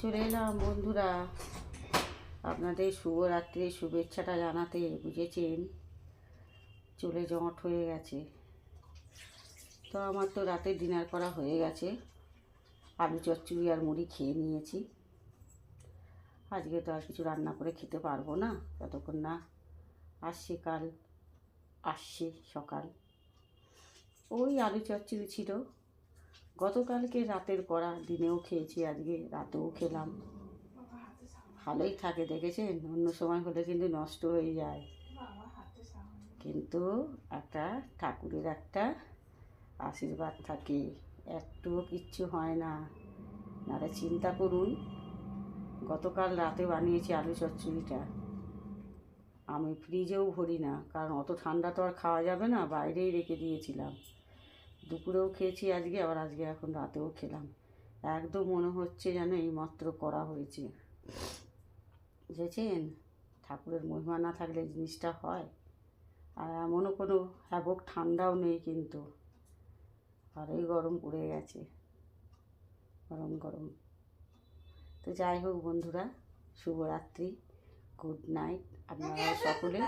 চলে এলাম বন্ধুরা আপনাদের শুভরাত্রির শুভেচ্ছাটা জানাতে। বুঝেছেন, চলে জমাট হয়ে গেছে। তো আমার তো রাতে ডিনার করা হয়ে গেছে, আলু চচ্চড়ি আর মুড়ি খেয়ে নিয়েছি। আজকে তো আর কিছু রান্না করে খেতে পারবো না ততক্ষণ না আসছে সকাল। ওই আলু চচ্চড়ি ছিল গতকালকে রাতের করা, দিনেও খেয়েছি, আজকে রাতেও খেলাম। ভালোই থাকে দেখেছেন, অন্য সময় হলে কিন্তু নষ্ট হয়ে যায়, কিন্তু একটা ঠাকুরের একটা আশীর্বাদ থাকে, একটুও কিচ্ছু হয় না। নাহলে চিন্তা করুন, গতকাল রাতে বানিয়েছি আলু চচ্চড়িটা, আমি ফ্রিজেও ভরি না, কারণ অত ঠান্ডা তো আর খাওয়া যাবে না, বাইরেই রেখে দিয়েছিলাম। দুপুরেও খেয়েছি আজকে, আবার আজকে এখন রাতেও খেলাম। একদম মনে হচ্ছে যেন এইমাত্র করা হয়েছে। বুঝেছেন, ঠাকুরের মহিমা না থাকলে জিনিসটা হয়। আর এমনও কোনো হ্যাবক ঠান্ডাও নেই, কিন্তু ভালোই গরম পড়ে গেছে, গরম গরম। তো যাই হোক বন্ধুরা, শুভরাত্রি, গুড নাইট আপনারা সকলে।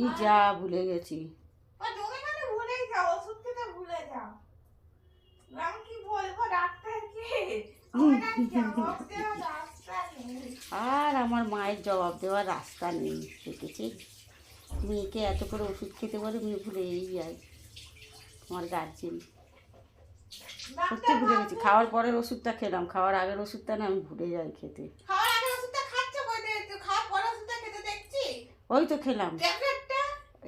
এই যা ভুলে গেছি, আর আমার মায়ের জবাব দেওয়ার রাস্তা নেই। দেখেছি মেয়েকে এত করে ওষুধ খেতে বলে, মেয়ে ভুলেই যায়। আমার গার্জেন সত্যি ভুলে গেছি। খাওয়ার পরের ওষুধটা খেলাম, খাওয়ার আগের ওষুধটা না আমি ভুলে যাই খেতে। ওই তো খেলাম,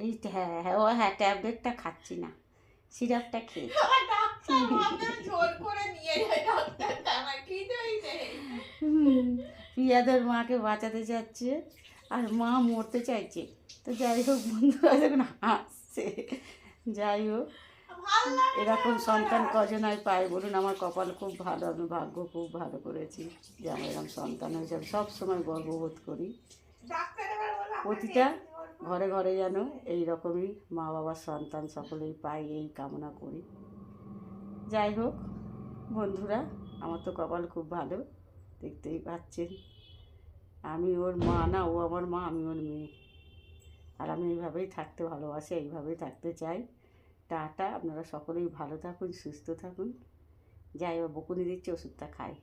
এই হ্যাঁ হ্যাঁ ও হ্যাঁ, ট্যাবলেটটা খাচ্ছি না, সিরাপটা খেয়ে। প্রিয়াদের মাকে বাঁচাতে চাচ্ছে আর মা মরতে চাইছে। তো যাই হোক বন্ধুরা, যখন হাসছে, যাই হোক, এরকম সন্তান কজনায় পায় বলুন? আমার কপাল খুব ভালো, আমি ভাগ্য খুব ভালো করেছি যে আমার এরকম সন্তান হয়েছে। আমি সবসময় গর্ববোধ করি। প্রতিটা ঘরে ঘরে যেন এইরকমই মা বাবার সন্তান সকলেই পাই, এই কামনা করি। যাই হোক বন্ধুরা, আমার তো কপাল খুব ভালো, দেখতেই পাচ্ছেন। আমি ওর মা না, ও আমার মা, আমি ওর মেয়ে। আর আমি এইভাবেই থাকতে ভালোবাসি, এইভাবেই থাকতে চাই। টাটা, আপনারা সকলেই ভালো থাকুন, সুস্থ থাকুন। যাই হোক, বকুনি দিচ্ছে, ওষুধটা খাই।